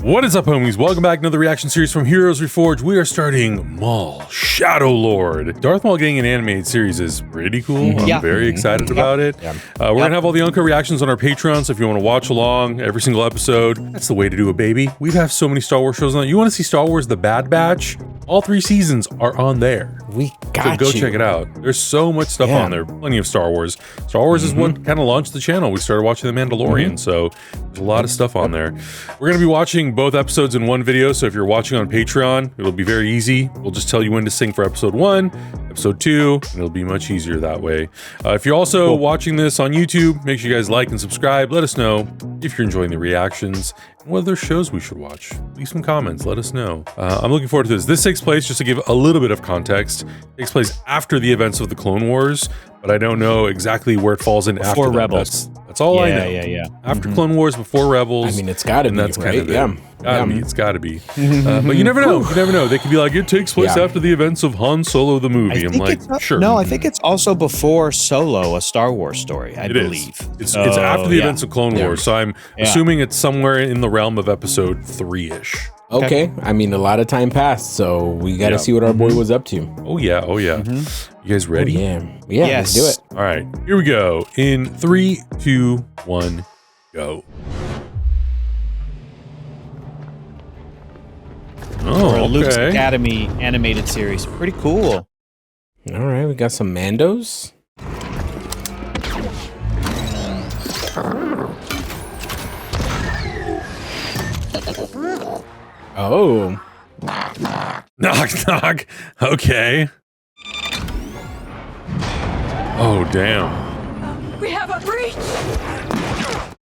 What is up, homies? Welcome back to another reaction series from Heroes Reforged. We are starting Maul, Shadow Lord. Darth Maul getting an animated series is pretty cool. I'm very excited about it. We're gonna have all the Uncut reactions on our Patreon, so if you want to watch along every single episode, that's the way to do it, baby. We have so many Star Wars shows on. You want to see Star Wars: The Bad Batch? All 3 seasons are on there. We got so go check it out. There's so much stuff on there. Plenty of Star Wars. Star Wars is what kind of launched the channel. We started watching The Mandalorian, so there's a lot of stuff on there. We're going to be watching both episodes in one video, so if you're watching on Patreon, it'll be very easy. We'll just tell you when to sing for episode 1, episode 2, and it'll be much easier that way. If you're also watching this on YouTube, make sure you guys like and subscribe. Let us know if you're enjoying the reactions and what other shows we should watch. Leave some comments, let us know. I'm looking forward to this. This takes place, just to give a little bit of context, takes place after the events of the Clone Wars, but I don't know exactly where it falls in after Rebels. That's all I know. After Clone Wars, before Rebels. I mean, it's gotta be, that's right? Kind of it's gotta be. But you never know. You never know. They could be like, it takes place after the events of Han Solo the movie. I'm like, sure. No, I think it's also before Solo, a Star Wars story, I believe. It's after the events of Clone Wars, so I'm assuming it's somewhere in the realm of episode 3-ish. Okay. I mean, a lot of time passed, so we got to see what our boy was up to. Oh, yeah. You guys ready? Yeah, let's do it. All right, here we go. In 3, 2, 1, go. Oh, Luke's Academy animated series. Pretty cool. All right, we got some Mandos. Oh. Knock, knock. Okay. Oh, damn. We have a breach!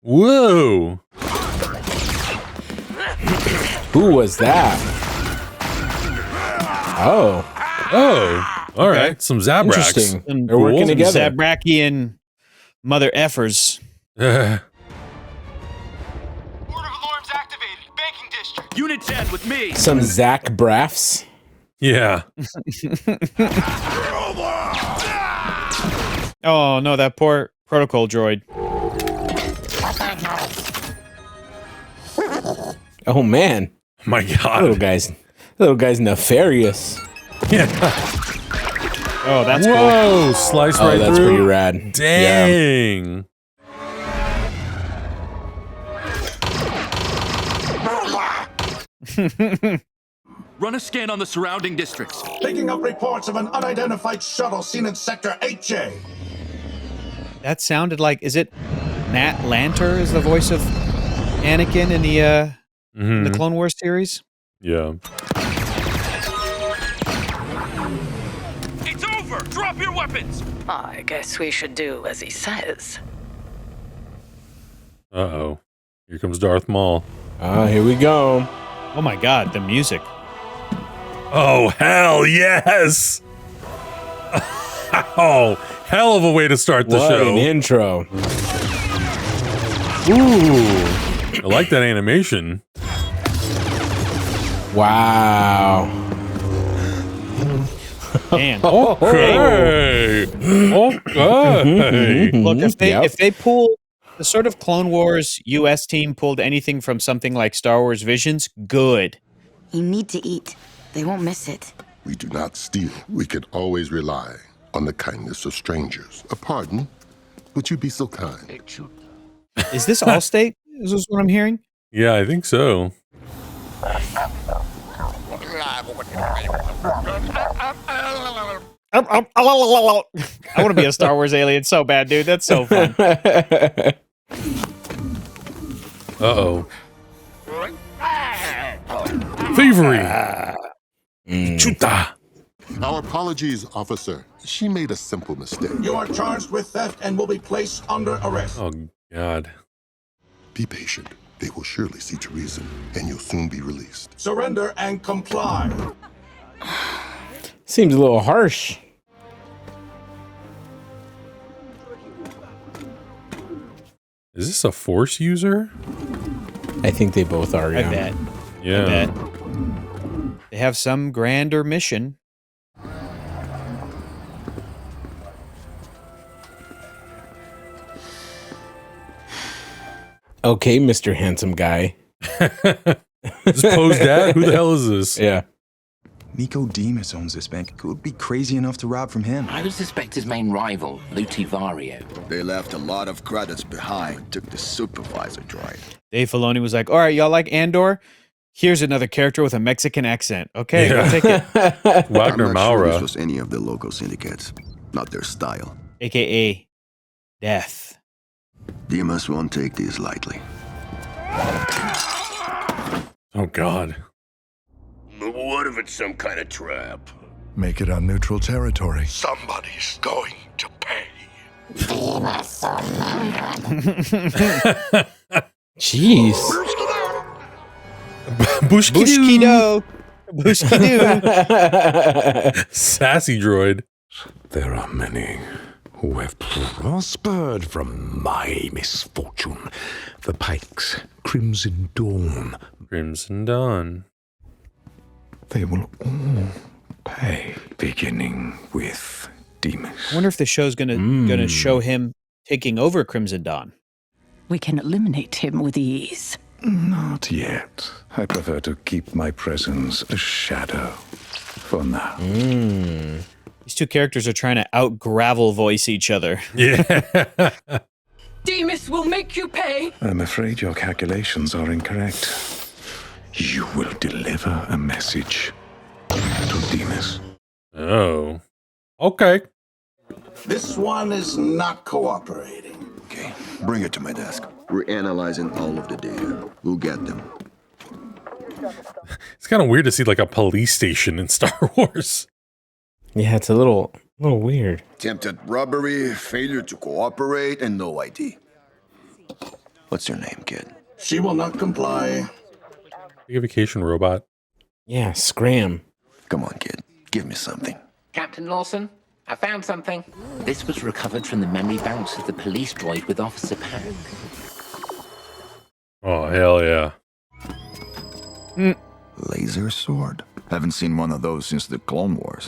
Whoa. Who was that? Oh. Oh. All right. Some Zabraks. Interesting. They're working together. Zabrakian mother effers. Unit 10 with me. Some Zach Braffs. Yeah. Oh no, that poor protocol droid. Oh man. My God. Little guy's nefarious. Yeah. Oh, that's Whoa, cool. slice right that's through. Pretty rad. Dang. Yeah. Run a scan on the surrounding districts. Picking up reports of an unidentified shuttle seen in Sector 8J. That sounded like, is it Matt Lanter is the voice of Anakin in the Clone Wars series? Yeah. It's over! Drop your weapons! I guess we should do as he says. Uh-oh. Here comes Darth Maul. Here we go. Oh my God, the music. Oh, hell yes! Oh, hell of a way to start the show. What an intro. Ooh. I like that animation. Wow. Man. Okay. Okay. Look, if they pull the sort of Clone Wars US team pulled anything from something like Star Wars Visions, good. You need to eat. They won't miss it. We do not steal. We can always rely on the kindness of strangers. A pardon? Would you be so kind? Is this Allstate? Is this what I'm hearing? Yeah, I think so. I want to be a Star Wars alien so bad, dude. That's so fun. Uh-oh. Thievery. Chuta. Our apologies, officer. She made a simple mistake. You are charged with theft and will be placed under arrest. Oh, God. Be patient. They will surely see to reason, and you'll soon be released. Surrender and comply. Seems a little harsh. Is this a Force user? I think they both are. I bet. Yeah. I bet. They have some grander mission. Okay, Mr. Handsome Guy. This Poe's dad? Who the hell is this? Yeah. Nicodemus owns this bank. Could be crazy enough to rob from him. I would suspect his main rival, Lutivario. They left a lot of credits behind. Took the supervisor droid. Dave Filoni was like, all right, y'all like Andor? Here's another character with a Mexican accent. Okay, Yeah. I'll take it. Wagner I'm not sure Maura. this was any of the local syndicates. Not their style. AKA Death. Demas won't take these lightly. Oh, God. What if it's some kind of trap? Make it on neutral territory. Somebody's going to pay. Jeez. Bushkido. Bushkido. Sassy droid. There are many who have prospered from my misfortune. The Pikes, Crimson Dawn. Crimson Dawn. They will all pay, beginning with Demas. I wonder if the show's gonna show him taking over Crimson Dawn. We can eliminate him with ease. Not yet. I prefer to keep my presence a shadow for now. These two characters are trying to out-gravel voice each other. Yeah. Demas will make you pay. I'm afraid your calculations are incorrect. You will deliver a message to Demas. Oh. Okay. This one is not cooperating. Okay, bring it to my desk. We're analyzing all of the data. We'll get them. It's kind of weird to see like a police station in Star Wars. Yeah, it's a little weird. Attempted robbery, failure to cooperate, and no ID. What's your name, kid? She will not comply. Take a vacation robot. Yeah, scram. Come on, kid. Give me something. Captain Lawson, I found something. This was recovered from the memory banks of the police droid with Officer Pack. Oh, hell yeah. Laser sword? Haven't seen one of those since the Clone Wars.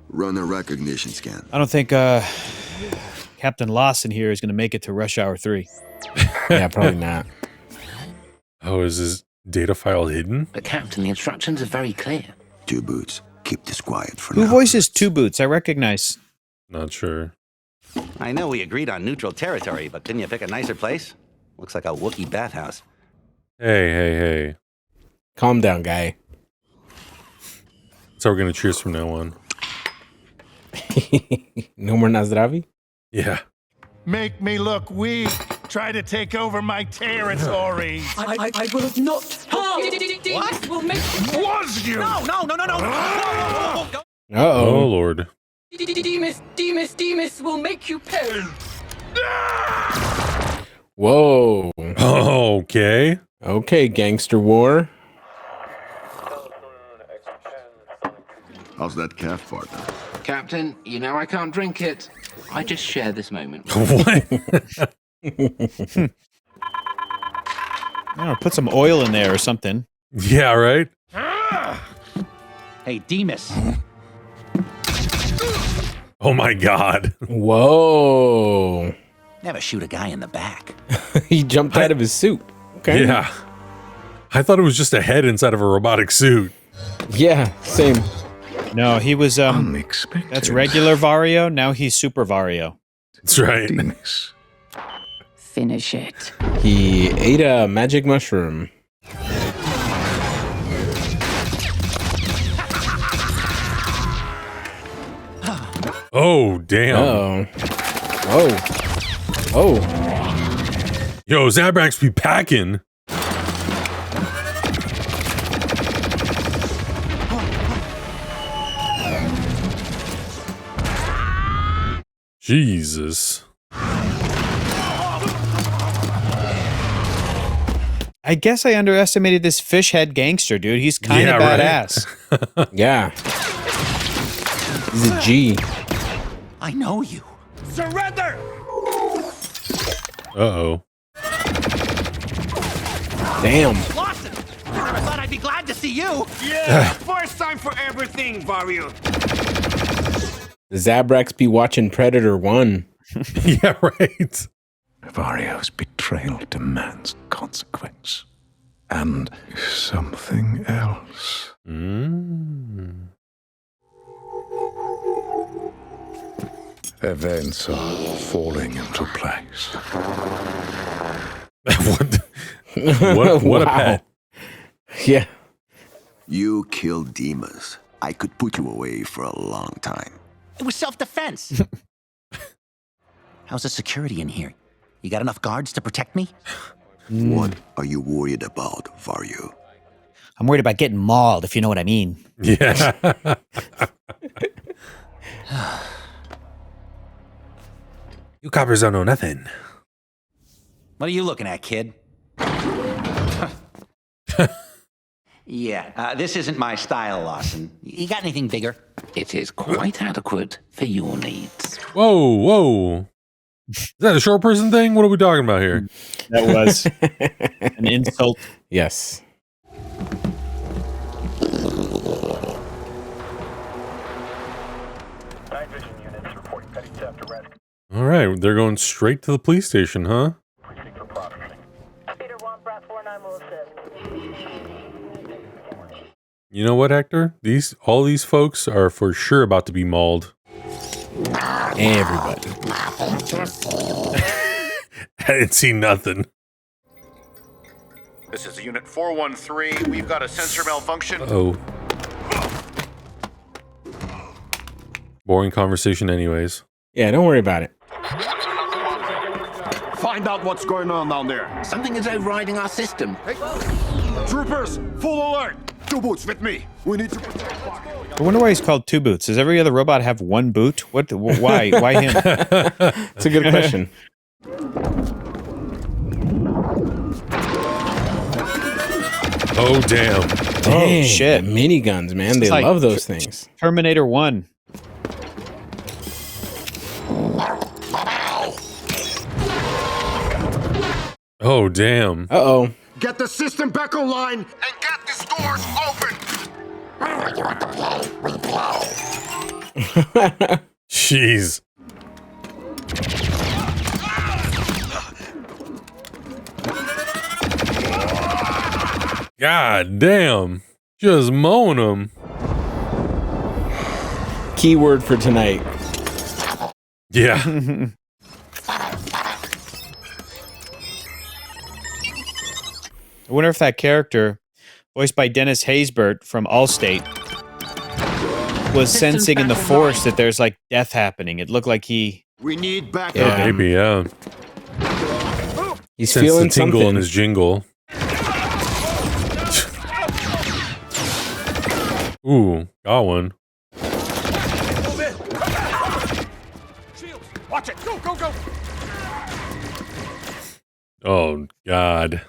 Run a recognition scan. I don't think Captain Lawson here is going to make it to Rush Hour 3. Yeah, probably not. Oh, is his data file hidden? But Captain, the instructions are very clear. Two boots. Keep this quiet for Who now. voices Two Boots? I recognize. Not sure. I know we agreed on neutral territory, but couldn't you pick a nicer place? Looks like a Wookiee bathhouse. Hey. Calm down, guy. So we're going to cheers from now on. No more Nazdravi? Yeah. Make me look weak. Try to take over my territory. I will not. What? Will make Was you? No. Uh-oh. Oh, Lord. Demas will make you pay. Whoa. Oh, okay. Okay, gangster war. How's that calf partner? Captain, you know I can't drink it. I just share this moment. What? Oh, put some oil in there or something. Yeah, right? Hey, Demas. Oh, my God. Whoa. Never shoot a guy in the back. He jumped out of his suit. Okay. Yeah. I thought it was just a head inside of a robotic suit. Yeah, same. No, he was Unexpected. that's regular Vario. Now he's Super Vario. That's right. Demas. Finish it. He ate a magic mushroom. Oh, damn. Oh. Yo, Zabrax be packing. Jesus. I guess I underestimated this fish head gangster, dude. He's kind of badass. Right? Yeah. He's a G. I know you. Surrender! Uh-oh. Damn. Lawson! I never thought I'd be glad to see you. Yeah, first time for everything, Vario. The Zabrax be watching Predator 1. Yeah, right. Vario's betrayal demands consequence. And something else. Events are falling into place. what a pet. Yeah. You killed demons. I could put you away for a long time. It was self-defense. How's the security in here? You got enough guards to protect me? What are you worried about, Vario? I'm worried about getting mauled, if you know what I mean. Yeah. You coppers don't know nothing. What are you looking at, kid? Yeah, this isn't my style, Lawson. You got anything bigger? It is quite adequate for your needs. Whoa. Is that a short person thing? What are we talking about here? That was an insult. Yes. All right, they're going straight to the police station, huh? You know what, Hector? All these folks are for sure about to be mauled. Everybody. I didn't see nothing. This is Unit 413. We've got a sensor malfunction. Oh. Boring conversation anyways. Yeah, don't worry about it. Find out what's going on down there. Something is overriding our system. Troopers, full alert. 2 boots with me. We need to... I wonder why he's called 2 boots. Does every other robot have 1 boot? What? Why? Why him? It's a good question. Oh, damn. Oh, shit. Miniguns, man. They like love those things. Terminator 1. Oh, damn. Uh-oh. Get the system back online and get these doors open. Jeez. God damn. Just mowing them. Keyword for tonight. Yeah. I wonder if that character, voiced by Dennis Haysbert from Allstate, was sensing in the Force that there's like death happening. It looked like he... We need backup. Yeah, maybe, yeah. He's Sense feeling the tingle something. in his jingle. Ooh, got one. Watch it. Go, go, go. Oh, God.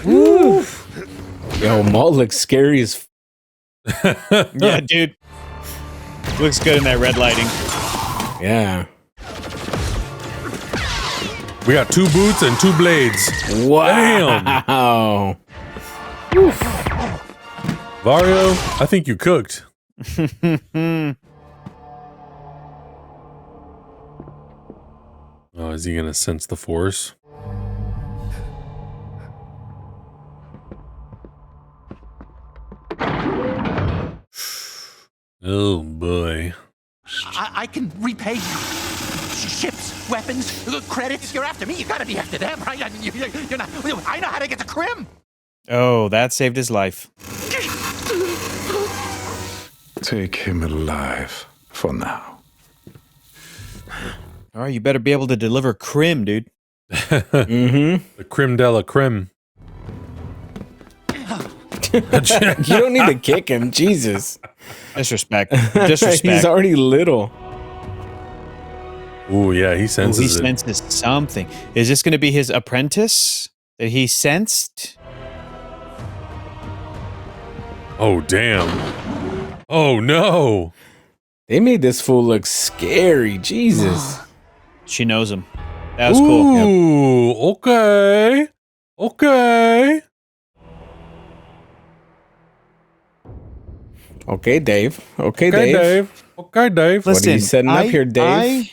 Woo. Yo, Maul looks scary as... Yeah, dude. Looks good in that red lighting. Yeah. We got 2 boots and 2 blades. Wow. Damn. Vario, I think you cooked. Oh, is he gonna sense the Force? Oh boy. I can repay you. Ships, weapons, credits. You're after me. You gotta be after them, right? I mean, you're not. I know how to get to Krim. Oh, that saved his life. Take him alive for now. All right, you better be able to deliver Krim, dude. Mm-hmm. The creme de la creme. You don't need to kick him. Jesus. Disrespect. Disrespect. He's already little. Ooh, yeah, he senses He it. senses something. Is this going to be his apprentice that he sensed? Oh, damn. Oh, no. They made this fool look scary. Jesus. She knows him. That was cool. Yep. Ooh, okay. Okay. Okay, Dave. Okay, Dave. Okay, Dave. What are you setting up here, Dave?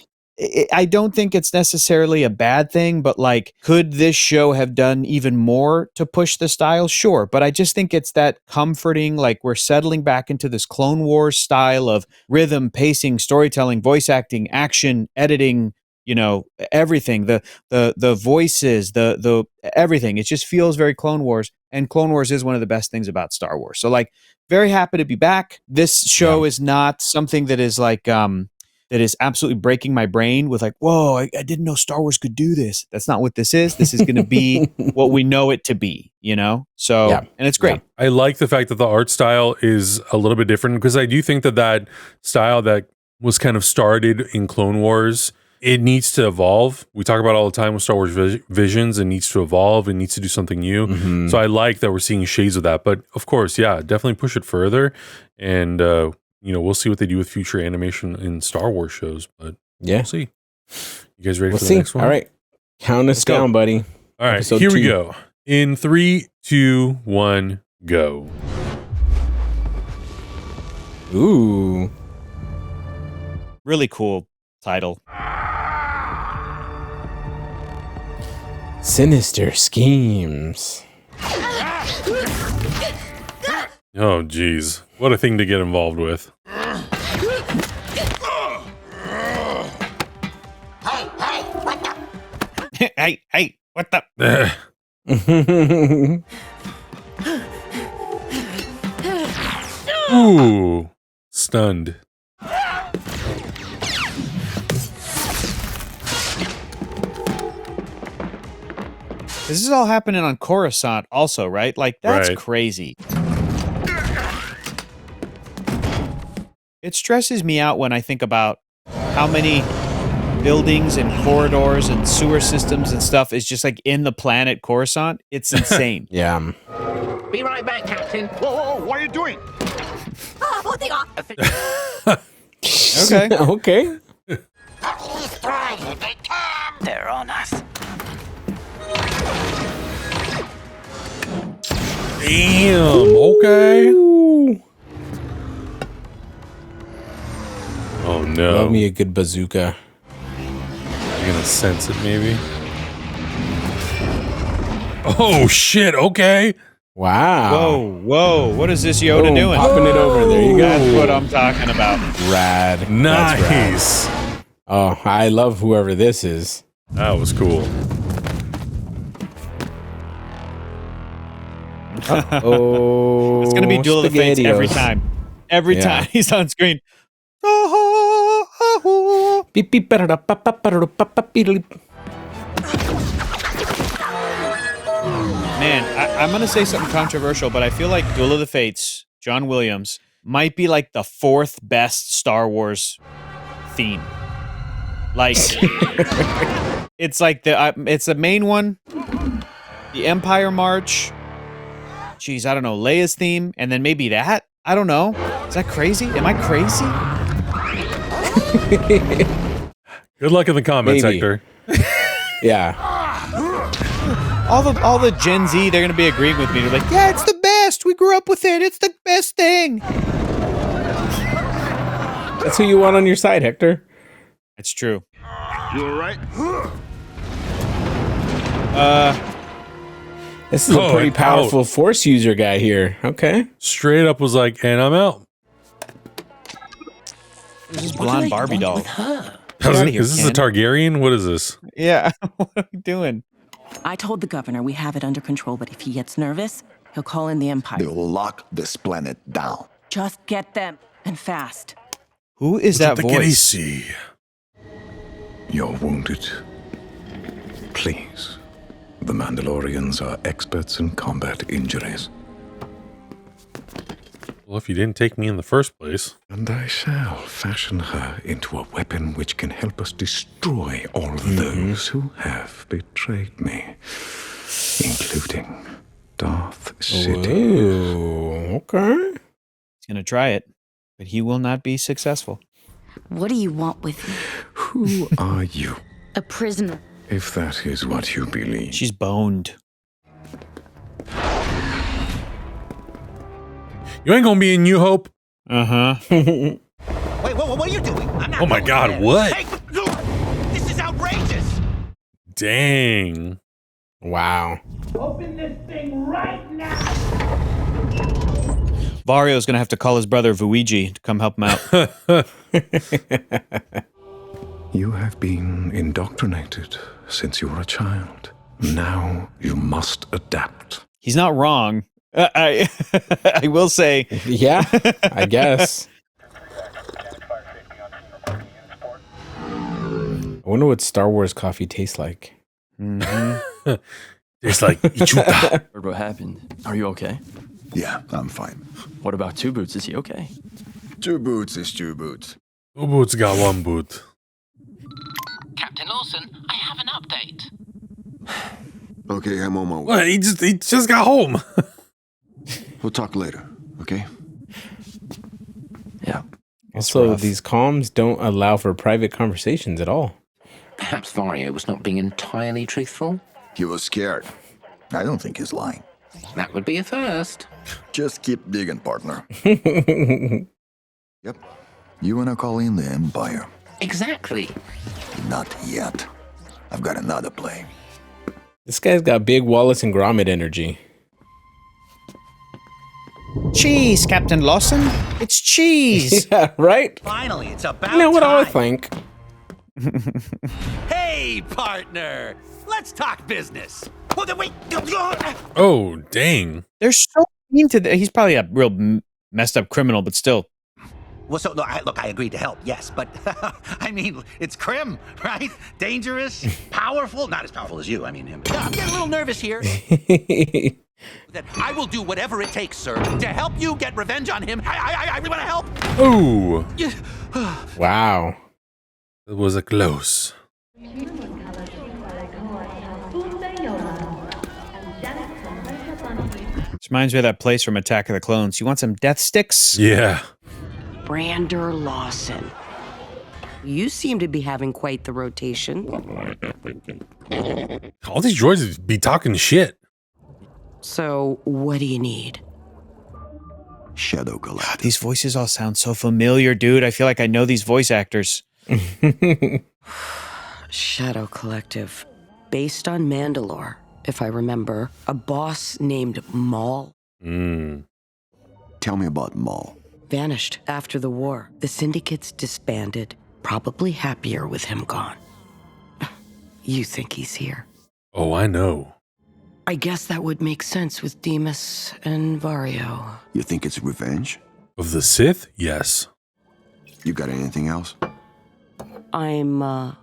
I don't think it's necessarily a bad thing, but like, could this show have done even more to push the style? Sure. But I just think it's that comforting, like we're settling back into this Clone Wars style of rhythm, pacing, storytelling, voice acting, action, editing, you know, everything, the voices, the everything. It just feels very Clone Wars, and Clone Wars is one of the best things about Star Wars. So like, very happy to be back. This show is not something that is like, that is absolutely breaking my brain with like, whoa, I didn't know Star Wars could do this. That's not what this is. This is going to be what we know it to be, you know? So, and it's great. I like the fact that the art style is a little bit different, because I do think that that style that was kind of started in Clone Wars, it needs to evolve. We talk about it all the time with Star Wars Visions. It needs to evolve. It needs to do something new. So I like that we're seeing shades of that. But of course, yeah, definitely push it further. And, you know, we'll see what they do with future animation in Star Wars shows, but we'll see. You guys ready for the next one? All right. Count us down, buddy. All right, Episode here 2. we go. In 3, 2, 1, go. Ooh. Really cool title. Sinister schemes. Oh, geez. What a thing to get involved with. Hey, what the? Ooh. Stunned. This is all happening on Coruscant also, right? Like, that's Right. crazy. It stresses me out when I think about how many buildings and corridors and sewer systems and stuff is just like in the planet Coruscant. It's insane. Yeah. Be right back, Captain. Whoa, what are you doing? Okay. Okay. They're on us. Damn. Okay. Oh, no. Love me a good bazooka. You're gonna sense it, maybe? Oh, shit. Okay. Wow. Whoa. What is this Yoda Boom, doing? popping it over there. You got That's what I'm talking about. Rad. That's Nice. rad. Oh, I love whoever this is. That was cool. Oh, It's going to be Duel of the Fates every time. Every time he's on screen. Beep, beep, Man, I'm going to say something controversial, but I feel like Duel of the Fates, John Williams, might be like the 4th best Star Wars theme. Like, it's like it's the main one, the Empire March. Geez, I don't know, Leia's theme, and then maybe that. I don't know. Is that crazy? Am I crazy? Good luck in the comments, Maybe. Hector. Yeah. All the Gen Z, they're gonna be agreeing with me. They're like, yeah, it's the best. We grew up with it. It's the best thing. That's who you want on your side, Hector. It's true. You all right? This is a pretty powerful Force user guy here. Okay. Straight up was like, and I'm out. This is blonde Barbie doll. Is this a Targaryen? What is this? Yeah. What are we doing? I told the governor we have it under control, but if he gets nervous, he'll call in the Empire. They will lock this planet down. Just get them, and fast. Who is that voice? You're wounded. Please. The Mandalorians are experts in combat injuries. Well, if you didn't take me in the first place. And I shall fashion her into a weapon which can help us destroy all those who have betrayed me, including Darth City. Ooh, okay. He's gonna try it, but he will not be successful. What do you want with me? Who are you? A prisoner. If that is what you believe. She's boned. You ain't gonna be in New Hope. Uh-huh. Wait, what are are you doing? I'm not Oh my going God, there. what? Hey, this is outrageous. Dang. Wow. Open this thing right now! Vario's gonna have to call his brother Vuigi to come help him out. You have been indoctrinated since you were a child. Now you must adapt. He's not wrong. I will say. Yeah, I guess. I wonder what Star Wars coffee tastes like. Mm-hmm. It's like Ichuta. Heard what happened. Are you okay? Yeah, I'm fine. What about Two Boots? Is he okay? Two boots is two boots. Two boots got one boot. Captain Lawson, I have an update. Okay, I'm on my way. What? He just got home. We'll talk later, okay? Yeah. Also, these comms don't allow for private conversations at all. Perhaps Vario was not being entirely truthful. He was scared. I don't think he's lying. That would be a first. Just keep digging, partner. Yep. You wanna call in the Empire? Exactly. Not yet. I've got another play. This guy's got big Wallace and Gromit energy. Cheese, Captain Lawson. It's cheese. Yeah, right? Finally, it's about You know what I time. think? Hey, partner. Let's talk business. Oh, wait. Oh, dang. They're so mean to he's probably a real messed up criminal, but still. Well, so look, I agreed to help, yes, but I mean, it's Krim, right? Dangerous, powerful, not as powerful as you. I mean, him. Yeah, I'm getting a little nervous here. That I will do whatever it takes, sir, to help you get revenge on him. I really want to help. Oh. Wow. It was a close. This reminds me of that place from Attack of the Clones. You want some death sticks? Yeah. Brander Lawson. You seem to be having quite the rotation. All these droids be talking shit. So, what do you need? Shadow Collective. These voices all sound so familiar, dude. I feel like I know these voice actors. Shadow Collective. Based on Mandalore, if I remember. A boss named Maul. Tell me about Maul. Vanished after the war. The syndicate's disbanded. Probably happier with him gone. You think he's here? Oh, I know. I guess that would make sense with Demas and Vario. You think it's revenge? Of the Sith? Yes. You got anything else? I'm,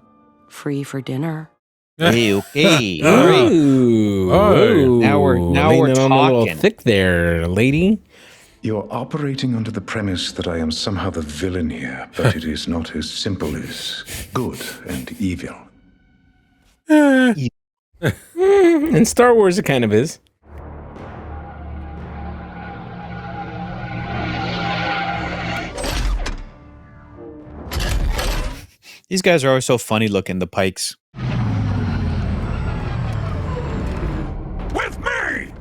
free for dinner. Hey, okay. Ooh. Oh. Now we're Leaning on a little talking. thick there, lady. You're operating under the premise that I am somehow the villain here, but it is not as simple as good and evil. In Star Wars, it kind of is. These guys are always so funny looking, the Pikes. With me!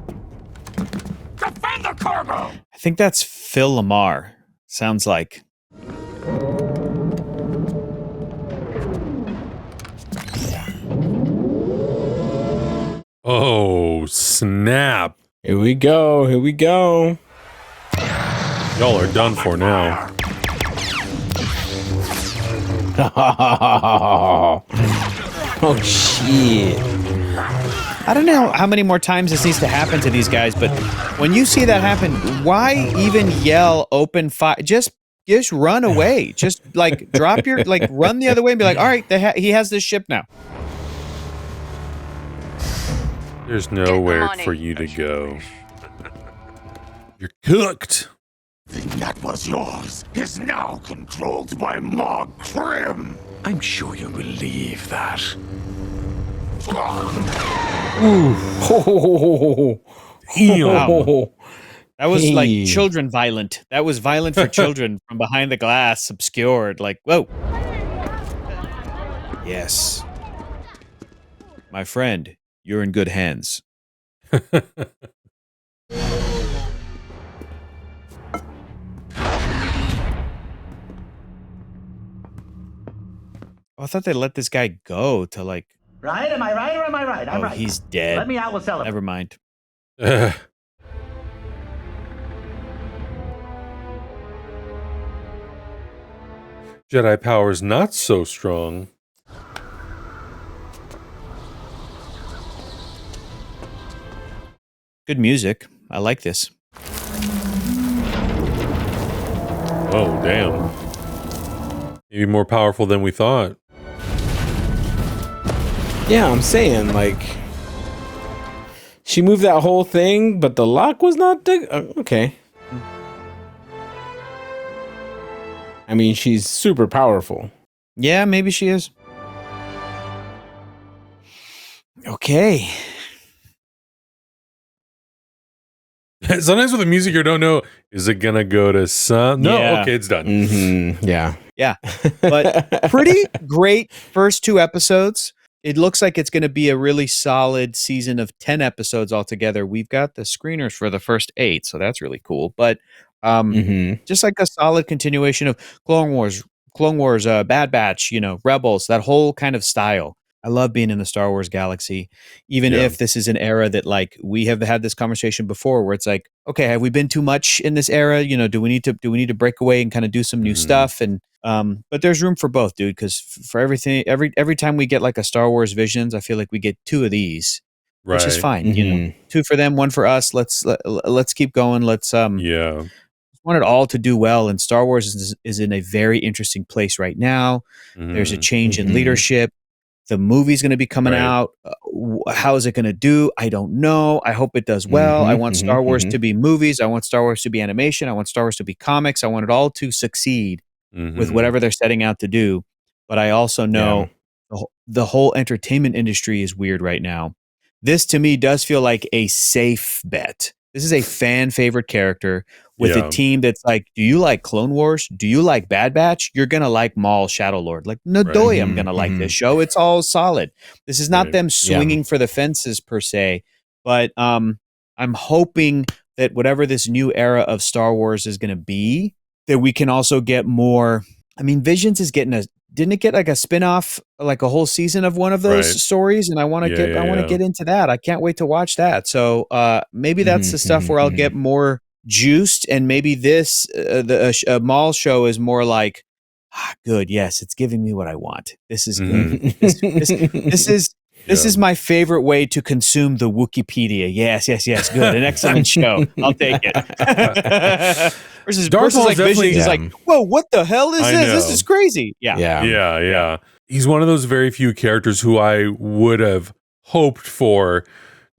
Defend the cargo! I think that's Phil Lamar. Sounds like. Oh, snap. Here we go. Here we go. Y'all are done for now. Oh, shit. I don't know how many more times this needs to happen to these guys, but when you see that happen, why even yell open fire? Just run away. Just like drop your, like run the other way and be like, all right, he has this ship now. There's nowhere for you to go. You're cooked. The thing that was yours is now controlled by Mog Krim. I'm sure you believe that. Ooh. Wow. That was like children violent. That was violent for children from behind the glass, obscured. Like, whoa. Yes. My friend, you're in good hands. Oh, I thought they let this guy go to like. Right? Am I right or am I right? I'm Oh, right. he's dead. Let me out. We'll celebrate. Never mind. Jedi power's not so strong. Good music. I like this. Oh, damn. Maybe more powerful than we thought. Yeah, I'm saying, like, she moved that whole thing, but the lock was not okay. I mean, she's super powerful. Yeah, maybe she is. Okay. Sometimes with the music, you don't know, is it gonna go to some? No, Yeah. okay, it's done. Mm-hmm. Yeah. Yeah. But pretty great first 2 episodes. It looks like it's going to be a really solid season of 10 episodes altogether. We've got the screeners for the first 8, so that's really cool. But just like a solid continuation of Clone Wars, Bad Batch, Rebels, that whole kind of style. I love being in the Star Wars galaxy, even if this is an era that, like, we have had this conversation before, where it's like, okay, have we been too much in this era? Do we need to break away and kind of do some new stuff? And but there's room for both, dude. Because for everything, every time we get like a Star Wars Visions, I feel like we get 2 of these, which is fine. 2 for them, 1 for us. Let's keep going. Let's want it all to do well. And Star Wars is in a very interesting place right now. There's a change in leadership. The movie's going to be coming out. How is it going to do? I don't know. I hope it does well. I want Star Wars to be movies. I want Star Wars to be animation. I want Star Wars to be comics. I want it all to succeed with whatever they're setting out to do. But I also know the whole entertainment industry is weird right now. This, to me, does feel like a safe bet. This is a fan favorite character with a team that's like, do you like Clone Wars? Do you like Bad Batch? You're going to like Maul Shadow Lord. Like, no doy, I'm going to like this show. It's all solid. This is not them swinging for the fences per se, but I'm hoping that whatever this new era of Star Wars is going to be, that we can also get more. I mean, Visions is getting didn't it get like a spin-off, like a whole season of one of those stories? And I want to get into that. I can't wait to watch that. So maybe that's the stuff where I'll get more juiced, and maybe this the Maul show is more like, good. Yes, it's giving me what I want. This is good. This is my favorite way to consume the Wikipedia. Yes. Good. An excellent show. I'll take it. versus Maul like Visions is like, whoa, what the hell is this? This is crazy. Yeah. He's one of those very few characters who I would have hoped for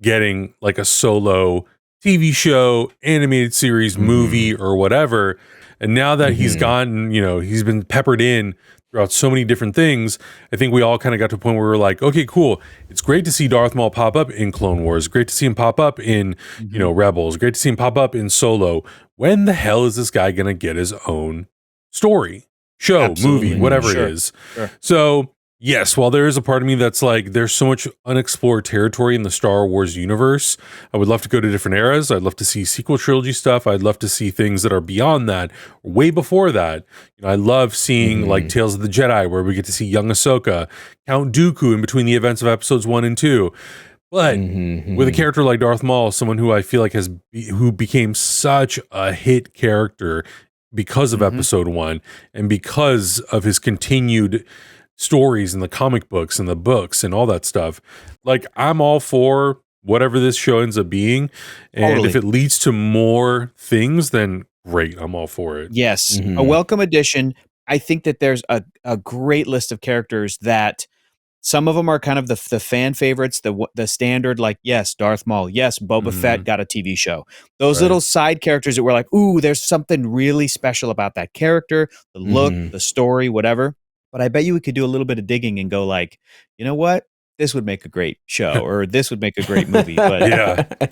getting like a solo TV show, animated series, movie, or whatever. And now that he's gotten, he's been peppered in throughout so many different things, I think we all kind of got to a point where we're like, okay, cool. It's great to see Darth Maul pop up in Clone Wars. Great to see him pop up in, Rebels. Great to see him pop up in Solo. When the hell is this guy going to get his own story, show, movie, whatever it is? Sure. So, yes, while there is a part of me that's like, there's so much unexplored territory in the Star Wars universe, I would love to go to different eras. I'd love to see sequel trilogy stuff. I'd love to see things that are beyond that, way before that. I love seeing like Tales of the Jedi, where we get to see young Ahsoka, Count Dooku in between the events of episodes 1 and 2. But with a character like Darth Maul, someone who I feel like who became such a hit character because of episode 1 and because of his continued stories in the comic books and the books and all that stuff, like, I'm all for whatever this show ends up being. And if it leads to more things, then great, I'm all for it. Yes, a welcome addition. I think that there's a great list of characters that some of them are kind of the fan favorites, the standard, like, yes, Darth Maul, yes, Boba Fett got a TV show. Those little side characters that were like, ooh, there's something really special about that character, the look, the story, whatever. But I bet you we could do a little bit of digging and go like, you know what? This would make a great show, or this would make a great movie. But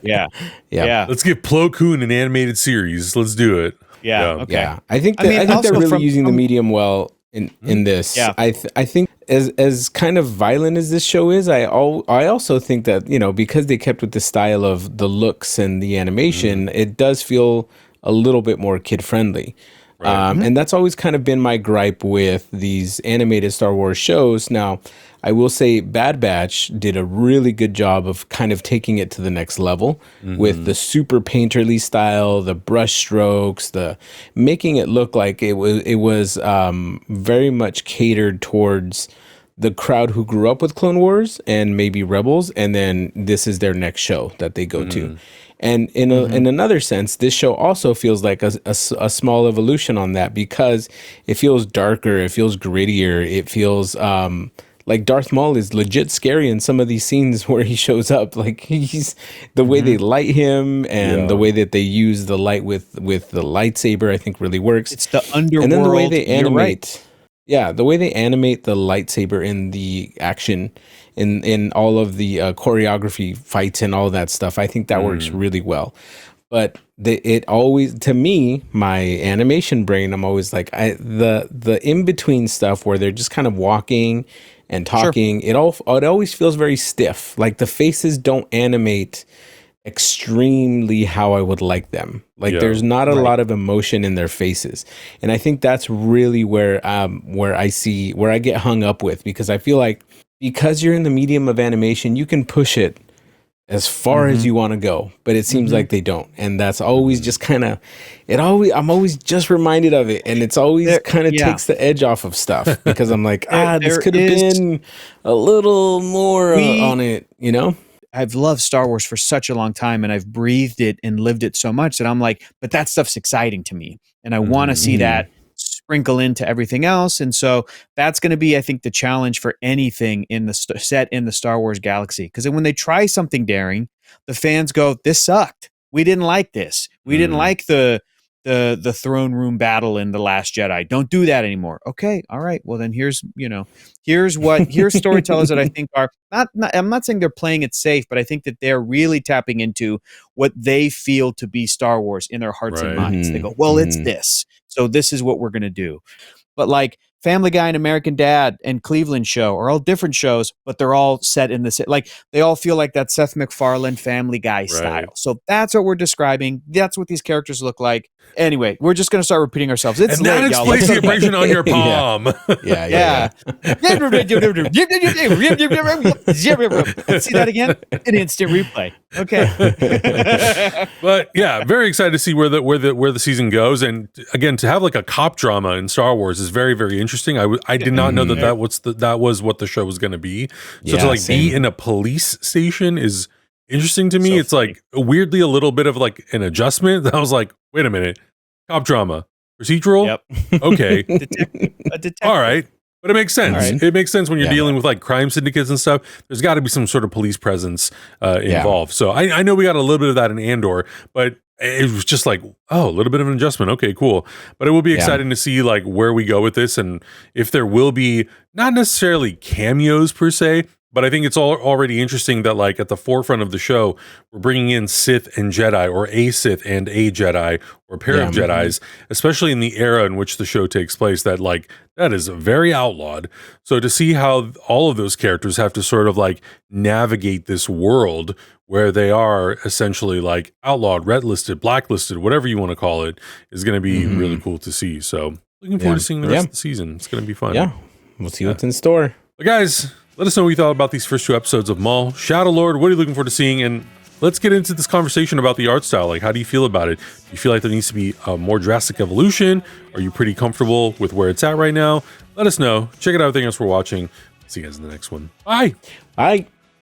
yeah. Let's give Plo Koon an animated series. Let's do it. Okay. I think they're really using the medium well in this. I think as kind of violent as this show is, I also think that, because they kept with the style of the looks and the animation, it does feel a little bit more kid friendly. And that's always kind of been my gripe with these animated Star Wars shows. Now, I will say Bad Batch did a really good job of kind of taking it to the next level with the super painterly style, the brush strokes, the making it look like it was very much catered towards the crowd who grew up with Clone Wars and maybe Rebels, and then this is their next show that they go to. And in another sense, this show also feels like a small evolution on that, because it feels darker, it feels grittier, it feels like Darth Maul is legit scary in some of these scenes where he shows up. Like he's the way they light him and the way that they use the light with the lightsaber, I think really works. It's the underworld. And then the way they animate, the way they animate the lightsaber in the action, in all of the choreography fights and all that stuff, I think that works really well. But it always, to me, my animation brain, I'm always like, the in between stuff where they're just kind of walking and talking, it always feels very stiff. Like the faces don't animate extremely how I would like them. Like there's not a lot of emotion in their faces, and I think that's really where I get hung up with, because I feel like because you're in the medium of animation, you can push it as far as you want to go, but it seems like they don't, and that's always just kind of I'm always just reminded of it, and it's always kind of takes the edge off of stuff, because I'm like, this could have been a little more on it, you know. I've loved Star Wars for such a long time, and I've breathed it and lived it so much that I'm like, but that stuff's exciting to me, and I want to see that sprinkle into everything else. And so that's going to be, I think, the challenge for anything in the set in the Star Wars galaxy. Because when they try something daring, the fans go, this sucked. We didn't like this. We didn't like the throne room battle in The Last Jedi. Don't do that anymore. Okay. All right. Well, then here's storytellers that I think are not, I'm not saying they're playing it safe, but I think that they're really tapping into what they feel to be Star Wars in their hearts and minds. They go, well, it's this. So this is what we're going to do. But like Family Guy and American Dad and Cleveland Show are all different shows, but they're all set in the like they all feel like that Seth MacFarlane Family Guy style. So that's what we're describing. That's what these characters look like. Anyway, we're just going to start repeating ourselves. It's and that explains the abrasion on your palm. Yeah. See that again? An instant replay. Okay. But yeah, very excited to see where the season goes. And again, to have like a cop drama in Star Wars is very, very interesting. I did not know that was what the show was going to be. So to like be in a police station is interesting to me. So it's funny. Like weirdly a little bit of like an adjustment. I was like, wait a minute, cop drama, procedural. Yep. Okay. A detective. All right. But it makes sense. Right. It makes sense when you're dealing with like crime syndicates and stuff. There's got to be some sort of police presence involved. So I know we got a little bit of that in Andor, but it was just like, oh, a little bit of an adjustment. Okay, cool. But it will be exciting to see like where we go with this, and if there will be not necessarily cameos per se, but I think it's already interesting that like at the forefront of the show, we're bringing in Sith and Jedi, or a Sith and a Jedi, or a pair of Jedis, especially in the era in which the show takes place, that like that is very outlawed. So to see how all of those characters have to sort of like navigate this world where they are essentially like outlawed, red listed, blacklisted, whatever you want to call it, is going to be really cool to see. So looking forward to seeing the rest of the season. It's going to be fun. Yeah, we'll see what's in store. But guys, let us know what you thought about these first 2 episodes of Maul. Shadow Lord, what are you looking forward to seeing? And let's get into this conversation about the art style. Like, how do you feel about it? Do you feel like there needs to be a more drastic evolution? Are you pretty comfortable with where it's at right now? Let us know. Check it out everything else we're watching. See you guys in the next one. Bye. Bye.